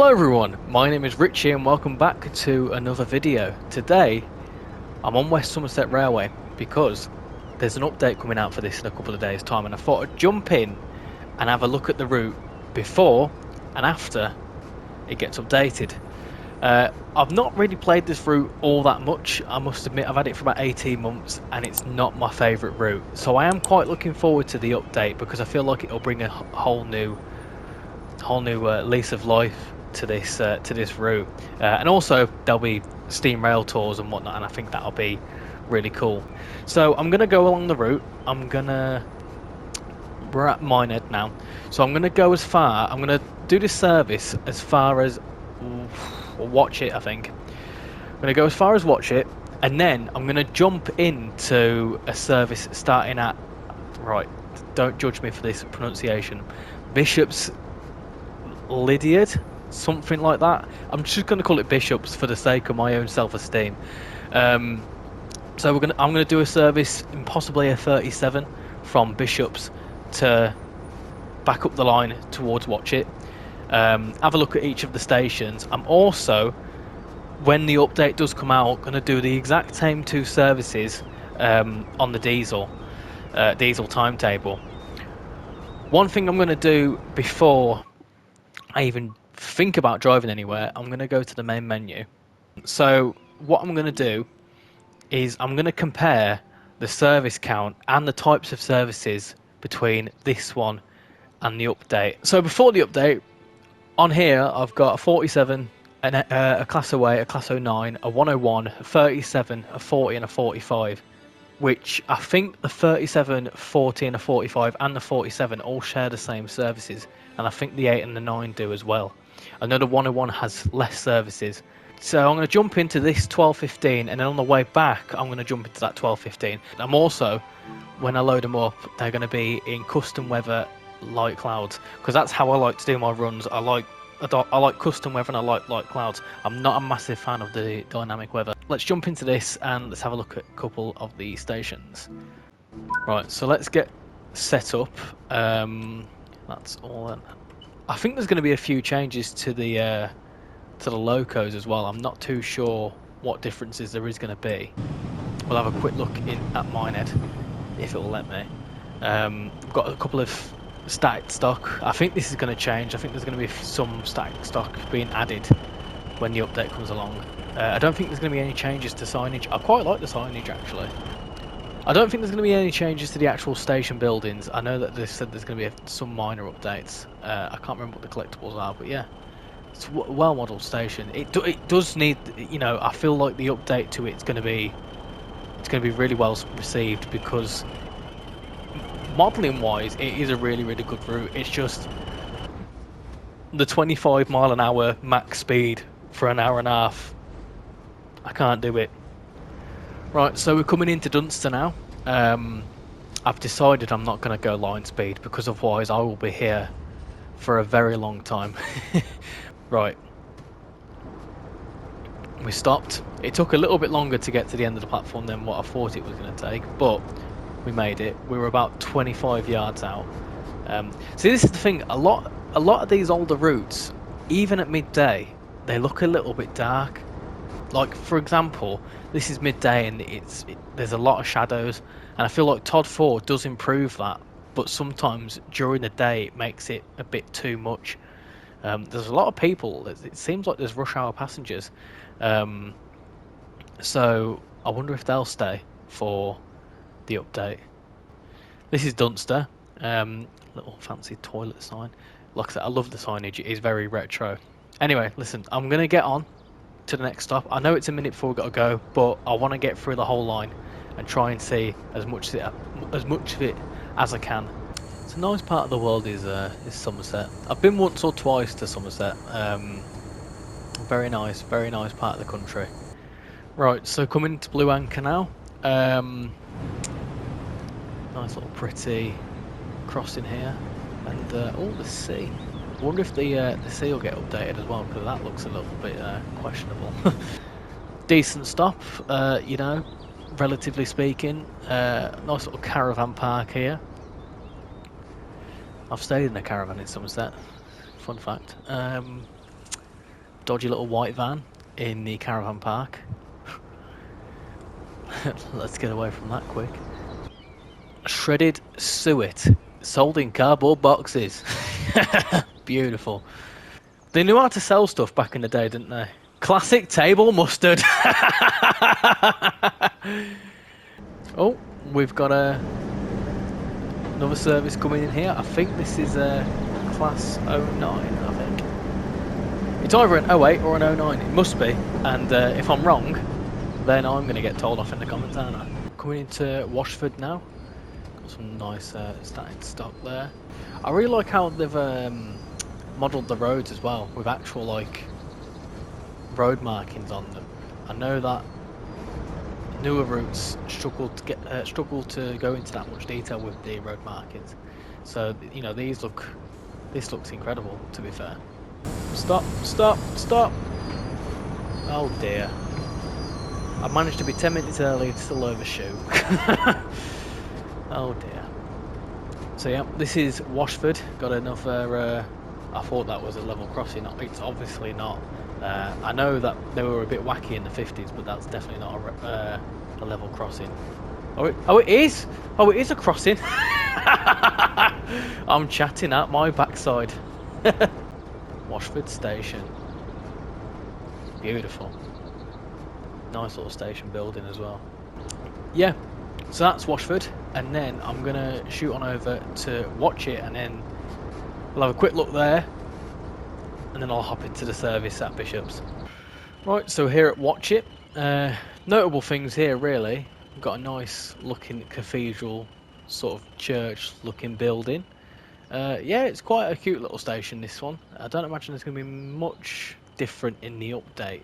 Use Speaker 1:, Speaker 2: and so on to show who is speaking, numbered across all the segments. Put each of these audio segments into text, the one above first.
Speaker 1: Hello everyone, my name is Richie and welcome back to another video. Today I'm on West Somerset Railway because there's an update coming out for this in a couple of days time, and I thought I'd jump in and have a look at the route before and after it gets updated. I've not really played this route all that much, I must admit. I've had it for about 18 months and it's not my favourite route, so I am quite looking forward to the update because I feel like it'll bring a whole new lease of life to this route, and also there'll be steam rail tours and whatnot, and I think that'll be really cool. So I'm gonna go along the route. We're at Minehead now, so I'm gonna go as far. I'm gonna do this service as far as Watchet. I think I'm gonna go as far as Watchet, and then I'm gonna jump into a service starting at, right, don't judge me for this pronunciation, Bishop's Lydeard, something like that. I'm just going to call it Bishops for the sake of my own self-esteem. So I'm going to do a service in possibly a 37 from Bishops to back up the line towards Watchet. Have a look at each of the stations. I'm also, when the update does come out, going to do the exact same two services on the diesel timetable. One thing I'm going to do before I even think about driving anywhere, I'm going to go to the main menu. So what I'm going to do is I'm going to compare the service count and the types of services between this one and the update. So before the update, on here I've got a 47, a Class 08, a Class 09, a 101, a 37, a 40 and a 45. Which I think the 37, 40 and the 45 and the 47 all share the same services, and I think the 8 and the 9 do as well. I know the 101 has less services. So I'm going to jump into this 1215, and then on the way back I'm going to jump into that 1215. I'm also, when I load them up, they're going to be in custom weather light clouds, because that's how I like to do my runs. I like custom weather and I like light clouds. I'm not a massive fan of the dynamic weather. Let's jump into this and let's have a look at a couple of the stations. Right, so let's get set up. That's all then. I think there's going to be a few changes to the locos as well. I'm not too sure what differences there is going to be. We'll have a quick look at Minehead if it will let me. We've got a couple of stacked stock. I think this is going to change. I think there's going to be some stacked stock being added when the update comes along. I don't think there's going to be any changes to signage. I quite like the signage actually. I don't think there's going to be any changes to the actual station buildings. I know that they said there's going to be some minor updates. I can't remember what the collectibles are, but yeah, it's a well-modelled station. It does need, you know, I feel like the update to it's going to be really well received, because modelling wise it is a really good route. It's just the 25 mile an hour max speed for an hour and a half, I can't do it. Right, so we're coming into Dunster now. I've decided I'm not going to go line speed, because otherwise I will be here for a very long time. Right, we stopped. It took a little bit longer to get to the end of the platform than what I thought it was going to take, but we made it. We were about 25 yards out. See, this is the thing, a lot of these older routes, even at midday, they look a little bit dark. Like, for example, this is midday and there's a lot of shadows, and I feel like Todd 4 does improve that, but sometimes during the day it makes it a bit too much. There's a lot of people. It seems like there's rush hour passengers, so I wonder if they'll stay for the update. This is Dunster. Little fancy toilet sign. Like I said, I love the signage. It is very retro. Anyway, listen, I'm gonna get on to the next stop. I know it's a minute before we've got to go, but I want to get through the whole line and try and see as much of it as I can. It's a nice part of the world is Somerset. I've been once or twice to Somerset. Very nice part of the country. Right, so coming to Blue Anchor now. Nice little pretty crossing here, and oh, the sea. I wonder if the sea will get updated as well, because that looks a little bit questionable. Decent stop, you know, relatively speaking. Nice little caravan park here. I've stayed in a caravan in Somerset. Fun fact. dodgy little white van in the caravan park. Let's get away from that quick. Shredded suet, sold in cardboard boxes. Beautiful. They knew how to sell stuff back in the day, didn't they? Classic table mustard. Oh, we've got another service coming in here. I think this is a class 09, I think. It's either an 08 or an 09. It must be. And if I'm wrong, then I'm going to get told off in the comments, aren't I? Coming into Washford now. Got some nice static stock there. I really like how they've modelled the roads as well, with actual like road markings on them. I know that newer routes struggle to go into that much detail with the road markings. So you know, this looks incredible, to be fair. Stop! Stop! Stop! Oh dear. I managed to be 10 minutes early and still overshoot. Oh dear. So yeah, this is Washford. Got another, I thought that was a level crossing. It's obviously not. I know that they were a bit wacky in the 50s, but that's definitely not a level crossing. Oh, it is! Oh, it is a crossing! I'm chatting at my backside. Washford Station. Beautiful. Nice little station building as well. Yeah, so that's Washford, and then I'm gonna shoot on over to Watchet, and then we'll have a quick look there, and then I'll hop into the service at Bishop's. Right, so here at Watchet, notable things here really. We've got a nice looking cathedral, sort of church looking building. Yeah, it's quite a cute little station, this one. I don't imagine there's going to be much different in the update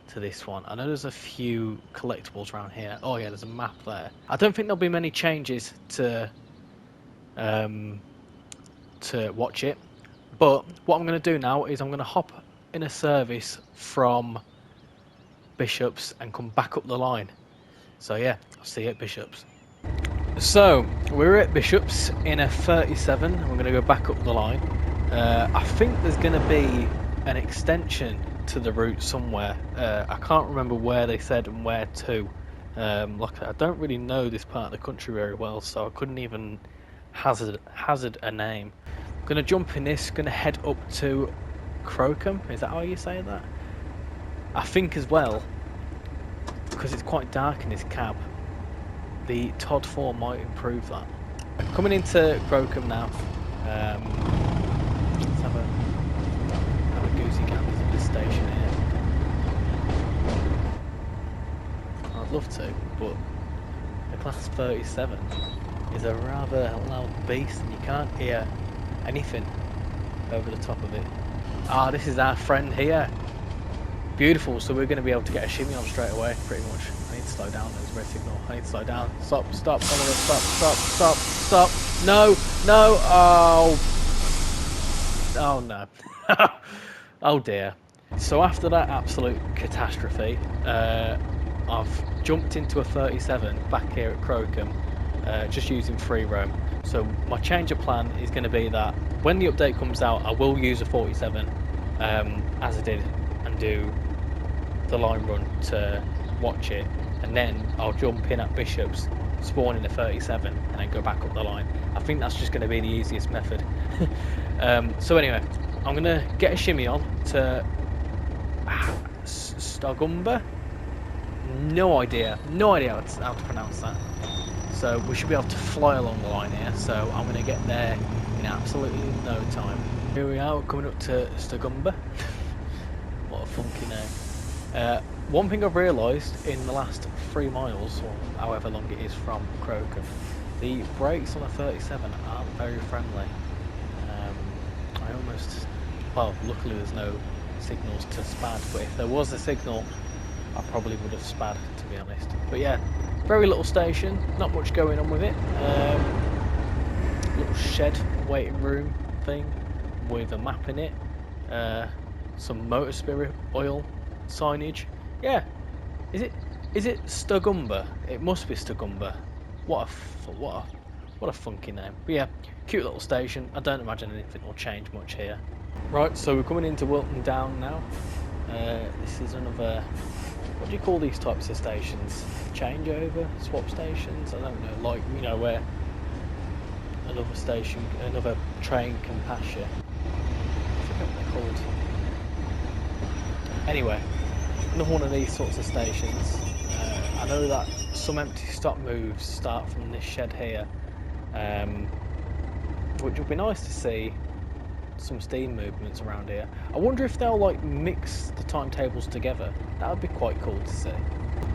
Speaker 1: to this one. I know there's a few collectibles around here. Oh yeah, there's a map there. I don't think there'll be many changes to watch it, but what I'm going to do now is I'm going to hop in a service from Bishop's and come back up the line. So yeah, I'll see you at Bishop's. So we're at Bishop's in a 37, and we're going to go back up the line. I think there's going to be an extension to the route somewhere. I can't remember where they said and where to. Like, I don't really know this part of the country very well, so I couldn't even hazard a name. I'm going to jump in this, going to head up to Crowcombe. Is that how you say that? I think as well, because it's quite dark in this cab, the Todd 4 might improve that. Coming into Crowcombe now. Let's have a goosey gander at this station here. I'd love to, but the class 37 is a rather loud beast, and you can't hear anything over the top of it. Ah, this is our friend here. Beautiful, so we're going to be able to get a shimmy on straight away, pretty much. I need to slow down, there's a red signal. I need to slow down. Stop, stop, stop. No, no, oh no. Oh dear. So after that absolute catastrophe, I've jumped into a 37 back here at Crowcombe, just using free roam. So my change of plan is going to be that when the update comes out, I will use a 47, as I did, and do the line run to watch it, and then I'll jump in at Bishop's, spawn in a 37, and then go back up the line. I think that's just going to be the easiest method. So anyway, I'm going to get a shimmy on to Stogumber. No idea how to pronounce that. So we should be able to fly along the line here, so I'm going to get there in absolutely no time. Here we are, we're coming up to Stogumber. What a funky name. One thing I've realised in the last 3 miles, or however long it is from Crowcombe, the brakes on a 37 aren't very friendly. I almost, well, luckily there's no signals to spad, but if there was a signal, I probably would have spad, to be honest. But yeah, very little station, not much going on with it. Little shed waiting room thing with a map in it. Some motor spirit oil signage. Yeah, is it Stogumber? It must be Stogumber. What a funky name. But yeah, cute little station. I don't imagine anything will change much here. Right, so we're coming into Wilton Down now. This is another, what do you call these types of stations? Changeover? Swap stations? I don't know, like, you know, where another station, another train can pass you. I forget what they're called. Anyway, another one of these sorts of stations. I know that some empty stock moves start from this shed here, which would be nice to see some steam movements around here. I wonder if they'll like mix the timetables together. That would be quite cool to see.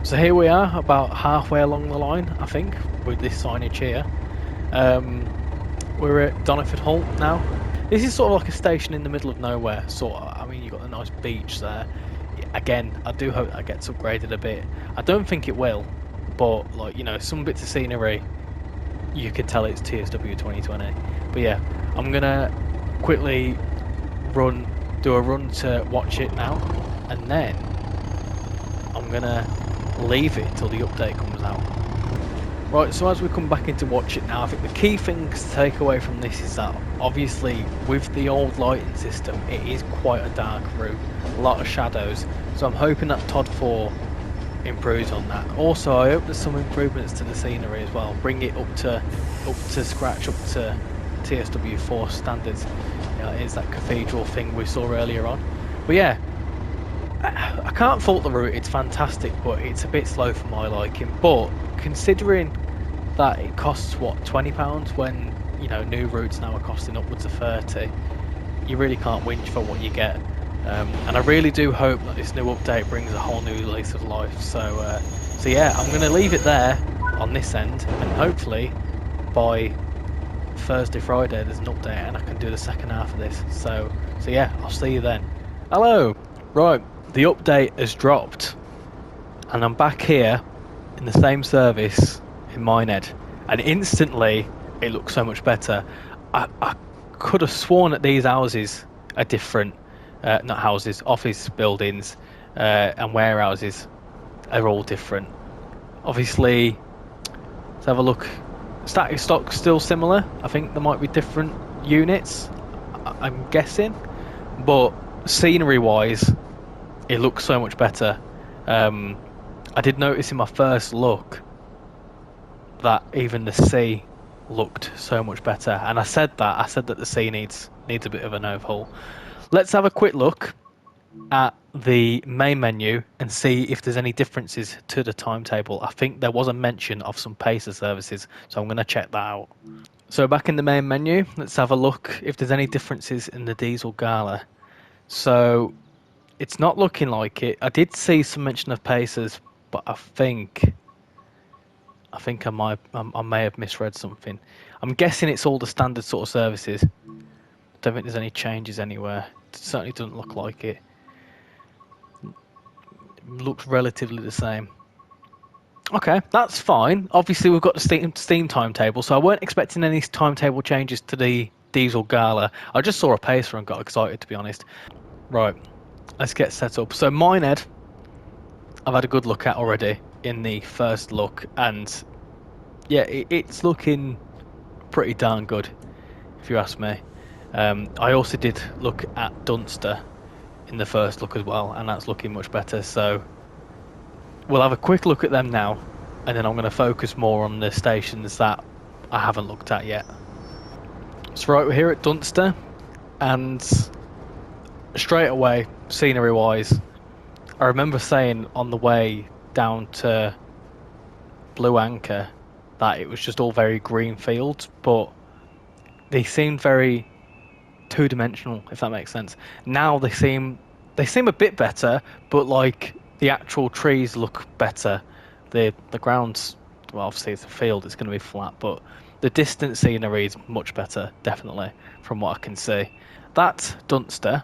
Speaker 1: So here we are, about halfway along the line, I think, with this signage here. We're at Doniford Halt now. This is sort of like a station in the middle of nowhere, sort of. I mean, you've got a nice beach there. Again, I do hope that gets upgraded a bit. I don't think it will, but like, you know, some bits of scenery, you can tell it's TSW 2020. But yeah, I'm gonna quickly do a run to Watchet now, and then I'm gonna leave it till the update comes out. Right, so as we come back into Watchet now, I think the key things to take away from this is that obviously with the old lighting system, it is quite a dark route, a lot of shadows, so I'm hoping that TOD 4 improves on that. Also, I hope there's some improvements to the scenery as well, bring it up to scratch, up to TSW 4 standards. You know, it is that cathedral thing we saw earlier on. But yeah, I can't fault the route, it's fantastic, but it's a bit slow for my liking. But considering that it costs what, £20 when, you know, new routes now are costing upwards of 30, you really can't whinge for what you get. And I really do hope that this new update brings a whole new lease of life. So yeah, I'm going to leave it there on this end, and hopefully by Thursday, Friday there's an update and I can do the second half of this. So yeah, I'll see you then. Hello. Right, the update has dropped and I'm back here in the same service in Minehead, and instantly it looks so much better. I could have sworn that these houses are different, not houses, office buildings and warehouses are all different. Obviously, let's have a look. Static stock's still similar. I think there might be different units, I'm guessing, but scenery wise it looks so much better. I did notice in my first look that even the sea looked so much better, and I said that the sea needs a bit of an overhaul. Let's have a quick look at the main menu and see if there's any differences to the timetable. I think there was a mention of some pacer services, so I'm going to check that out. So back in the main menu, let's have a look if there's any differences in the diesel gala. So it's not looking like it. I did see some mention of pacers, but I think I may have misread something. I'm guessing it's all the standard sort of services. Don't think there's any changes anywhere. It certainly doesn't look like it. Looks relatively the same. Okay, that's fine. Obviously we've got the Steam timetable, so I weren't expecting any timetable changes to the diesel gala. I just saw a pacer and got excited, to be honest. Right, let's get set up. So Minehead, I've had a good look at already in the first look, and yeah, it's looking pretty darn good, if you ask me. I also did look at Dunster in the first look as well, and that's looking much better. So we'll have a quick look at them now, and then I'm going to focus more on the stations that I haven't looked at yet. So right, we're here at Dunster, and straight away, scenery wise, I remember saying on the way down to Blue Anchor that it was just all very green fields, but they seemed very two-dimensional, if that makes sense. Now they seem a bit better, but like the actual trees look better. The ground's, well, obviously it's a field, it's going to be flat, but the distant scenery is much better, definitely, from what I can see. That's Dunster.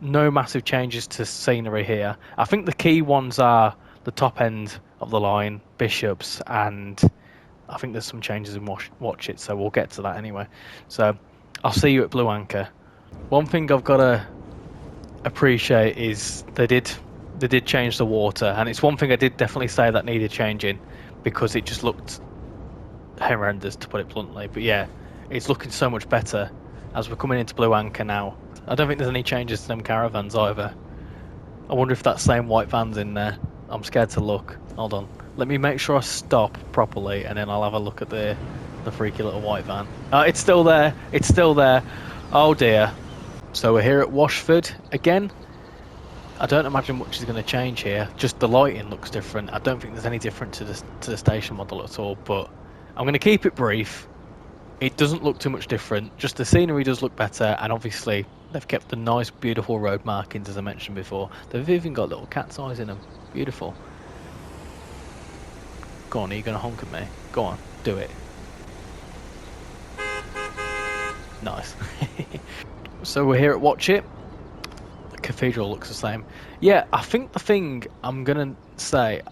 Speaker 1: No massive changes to scenery here. I think the key ones are the top end of the line, Bishops, and I think there's some changes in Watchet, so we'll get to that anyway. So I'll see you at Blue Anchor. One thing I've got to appreciate is they did change the water, and it's one thing I did definitely say that needed changing because it just looked horrendous, to put it bluntly. But yeah, it's looking so much better as we're coming into Blue Anchor now. I don't think there's any changes to them caravans either. I wonder if that same white van's in there. I'm scared to look. Hold on. Let me make sure I stop properly, and then I'll have a look at the freaky little white van. It's still there. It's still there. Oh dear. So we're here at Washford again. I don't imagine much is going to change here. Just the lighting looks different. I don't think there's any different to the station model at all. But I'm going to keep it brief. It doesn't look too much different. Just the scenery does look better, and obviously they've kept the nice, beautiful road markings as I mentioned before. They've even got little cat's eyes in them. Beautiful. Go on, are you going to honk at me? Go on, do it. Nice. So we're here at Watchet. The cathedral looks the same. Yeah, I think the thing I'm going to say,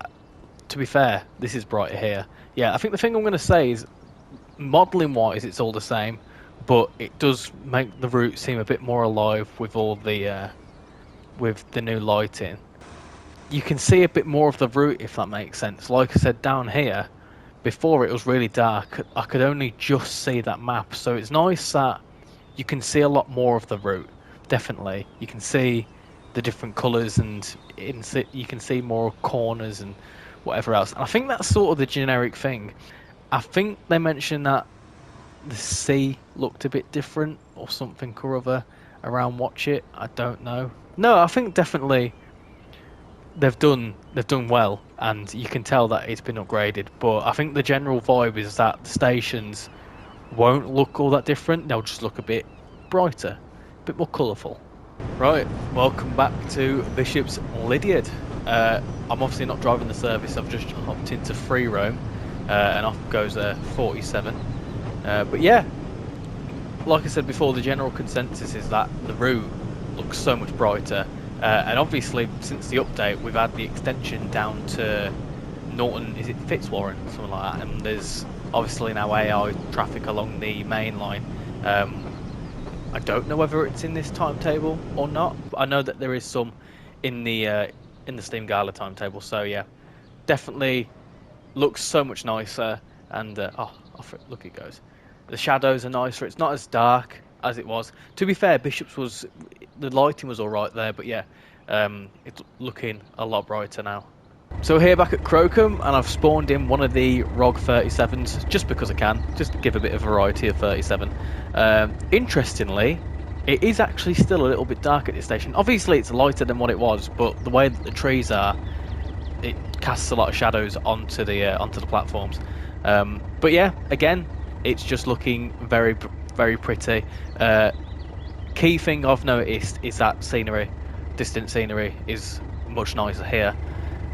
Speaker 1: to be fair, this is brighter here. Yeah, I think the thing I'm going to say is, modelling wise it's all the same, but it does make the route seem a bit more alive with all the with the new lighting. You can see a bit more of the route, if that makes sense. Like I said, down here before it was really dark. I could only just see that map, so it's nice that you can see a lot more of the route. Definitely you can see the different colours, and you can see more corners and whatever else. And I think that's sort of the generic thing. I think they mentioned that the sea looked a bit different or something or other around Watchet. I don't know. No, I think definitely they've done well, and you can tell that it's been upgraded. But I think the general vibe is that the stations won't look all that different. They'll just look a bit brighter, a bit more colourful. Right, welcome back to Bishop's Lydeard. I'm obviously not driving the service. I've just hopped into free roam. And off goes 47. But yeah, like I said before, the general consensus is that the route looks so much brighter. And obviously, since the update, we've had the extension down to Norton, is it Fitzwarren, something like that. And there's obviously now AI traffic along the main line. I don't know whether it's in this timetable or not, but I know that there is some in the Steam Gala timetable. So yeah, definitely looks so much nicer, and off it, look it goes. The shadows are nicer. It's not as dark as it was. To be fair, Bishop's the lighting was all right there, but yeah, it's looking a lot brighter now. So we're here back at Crowcombe, and I've spawned in one of the ROG 37s just because I can, just to give a bit of variety of 37. Interestingly, it is actually still a little bit dark at this station. Obviously, it's lighter than what it was, but the way that the trees are, it casts a lot of shadows onto the platforms. But yeah, again, it's just looking very, very pretty. Key thing I've noticed is that scenery, distant scenery, is much nicer here.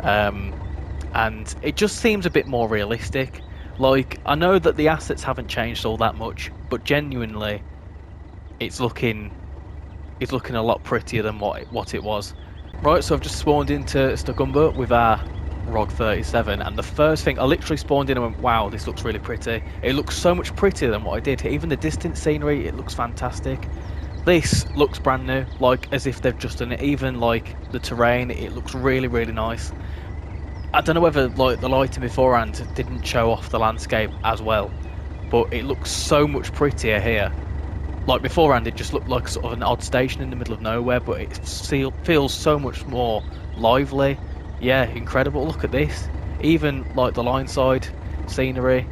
Speaker 1: And it just seems a bit more realistic. Like, I know that the assets haven't changed all that much, but genuinely, it's looking a lot prettier than what it was. Right, so I've just spawned into Stogumber with our ROG 37, and the first thing, I literally spawned in and went, wow, this looks really pretty. It looks so much prettier than what I did. Even the distant scenery, it looks fantastic. This looks brand new, like as if they've just done it. Even like the terrain, it looks really, really nice. I don't know whether like the lighting beforehand didn't show off the landscape as well, but it looks so much prettier here. Like beforehand, it just looked like sort of an odd station in the middle of nowhere, but it feels so much more lively. Yeah, incredible. Look at this. Even like the line side scenery,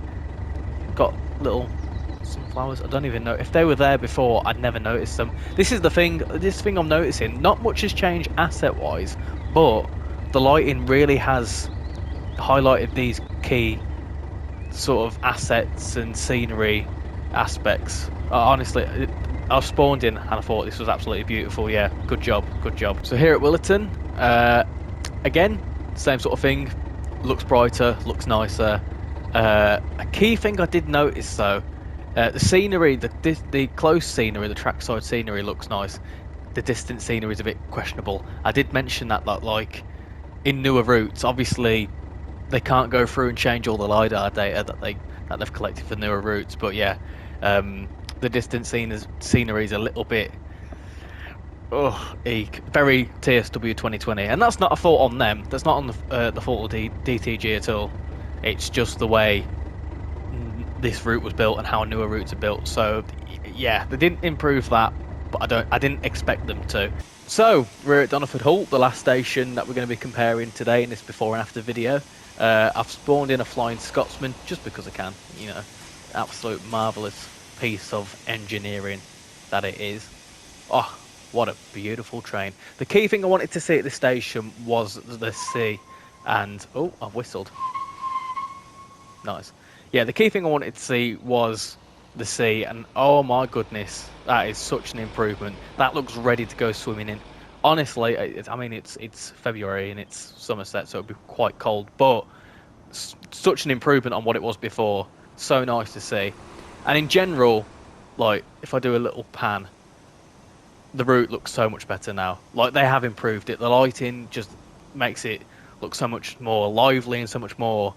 Speaker 1: got little sunflowers. I don't even know if they were there before. I'd never noticed them. This is the thing. This thing I'm noticing. Not much has changed asset-wise, but the lighting really has highlighted these key sort of assets and scenery aspects. Honestly, I've spawned in and I thought this was absolutely beautiful. Yeah, good job, good job. So here at Williton, again, same sort of thing. Looks brighter, looks nicer. A key thing I did notice though, the scenery, the close scenery, the trackside scenery looks nice. The distant scenery is a bit questionable. I did mention that like in newer routes, obviously they can't go through and change all the Lydeard data that they've collected for newer routes. But yeah, the distant scenery is a little bit eek, very TSW 2020, and that's not a fault on them. That's not on the fault of DTG at all. It's just the way this route was built and how newer routes are built. So yeah, they didn't improve that, but I didn't expect them to. So we're at Doniford Halt, the last station that we're going to be comparing today in this before and after video. I've spawned in a Flying Scotsman just because I can, you know, absolute marvellous piece of engineering that it is. Oh, what a beautiful train. The key thing I wanted to see at this station was the sea, and oh, I've whistled. Nice. Yeah, the key thing I wanted to see was the sea, and oh my goodness, that is such an improvement. That looks ready to go swimming in. Honestly, I mean, it's February and it's Somerset, so it'll be quite cold, but such an improvement on what it was before. So nice to see. And in general, like, if I do a little pan, the route looks so much better now. Like, they have improved it. The lighting just makes it look so much more lively and so much more,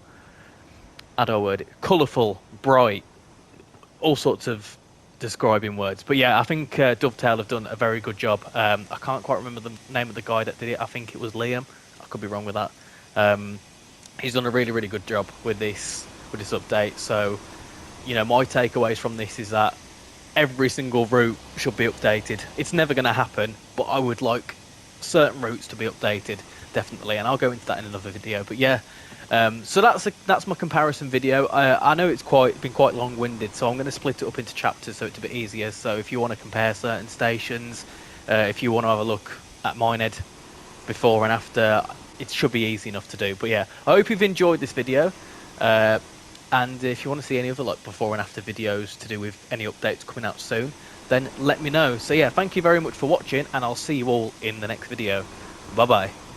Speaker 1: I don't know, word, colourful, bright, all sorts of describing words. But yeah, I think Dovetail have done a very good job. I can't quite remember the name of the guy that did it. I think it was Liam. I could be wrong with that. He's done a really, really good job with this update. So, you know, my takeaways from this is that every single route should be updated. It's never going to happen, but I would like certain routes to be updated, definitely, and I'll go into that in another video. But yeah, so that's my comparison video. I know it's been quite long-winded, so I'm going to split it up into chapters so it's a bit easier. So if you want to compare certain stations, if you want to have a look at Minehead before and after, it should be easy enough to do. But yeah, I hope you've enjoyed this video. And if you want to see any other like before and after videos to do with any updates coming out soon, then let me know. So yeah, thank you very much for watching, and I'll see you all in the next video. Bye bye.